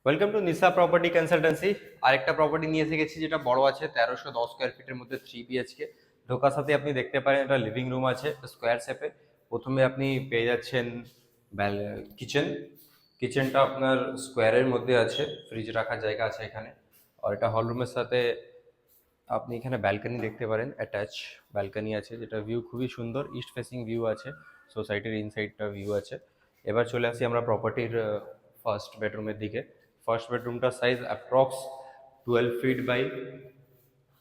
Welcome to Nisha property consultancy. আরেকটা property নিয়ে এসে গেছি যেটা বড় আছে, 1310 স্কোয়ার ফিটের মধ্যে 3 BHK। ঢোকার সাথে আপনি দেখতে পারেন একটা লিভিং রুম আছে স্কোয়ার শেপে। প্রথমে আপনি পেয়ে যাচ্ছেন কিচেন। কিচেনটা আপনার স্কোয়ারের মধ্যে আছে, ফ্রিজ রাখার জায়গা আছে এখানে। আর এটা হল রুমের সাথে আপনি এখানে ব্যালকনি দেখতে পারেন, অ্যাটাচ ব্যালকনি আছে যেটা ভিউ খুবই সুন্দর, ইস্ট ফেসিং ভিউ আছে, সোসাইটির ইনসাইডটা ভিউ আছে। এবার চলে আসি আমরা প্রপার্টির ফার্স্ট বেডরুমের দিকে। ফার্স্ট বেডরুমটার size approx 12 feet by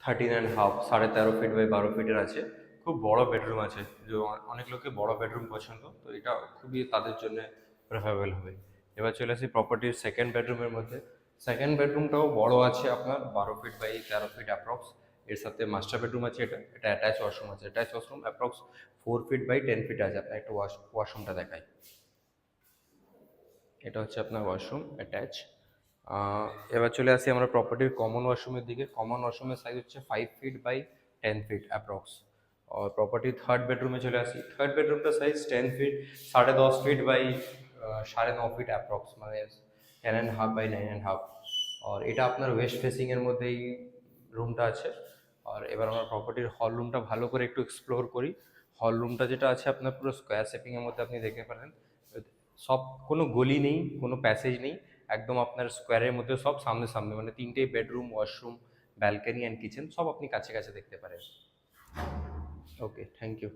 13.5, 13.5 feet by 12 ফিটের আছে। খুব বড় বেডরুম আছে, যে অনেক লোকের বড় বেডরুম পছন্দ, তো এটা খুবই তাদের জন্য প্রেফারেবল হবে। এবার চলে আসি প্রপার্টির সেকেন্ড বেডরুমের মধ্যে। সেকেন্ড বেডরুমটাও বড় আছে আপনার 12 ফিট বাই 13 ফিট অ্যাপ্রক্স। এর সাথে মাস্টার বেডরুম আছে, এটা এটা অ্যাটাচ ওয়াশরুম আছে। Attach washroom approx 4 feet by 10 feet আছে। আপনার একটা ওয়াশরুমটা দেখাই। এটা হচ্ছে আপনার ওয়াশরুম অ্যাটাচ। এবার চলে আসি আমরা প্রপার্টির কমন ওয়াশরুমের দিকে। কমন ওয়াশরুমের সাইজ হচ্ছে 5 ফিট বাই 10 ফিট অ্যাপ্রক্স। আর প্রপার্টির থার্ড বেডরুমে চলে আসি। থার্ড বেডরুমটা size 10 feet, 10.5 feet by 9.5 feet approx, মানে 10.5 বাই 9.5। আর এটা আপনার ওয়েস্ট ফেসিংয়ের মধ্যেই রুমটা আছে। আর এবার আমরা প্রপার্টির হল রুমটা ভালো করে একটু এক্সপ্লোর করি। হল রুমটা যেটা আছে আপনার পুরো স্কোয়ার শেপিংয়ের মধ্যে আপনি দেখতে পারেন। সব, কোনো গলি নেই, কোনো প্যাসেজ নেই, একদম আপনার স্কোয়ারের মধ্যে সব সামনে সামনে, মানে 3টে bedroom, washroom, balcony and kitchen সব আপনি কাছে কাছে দেখতে পারেন। ওকে, থ্যাংক ইউ।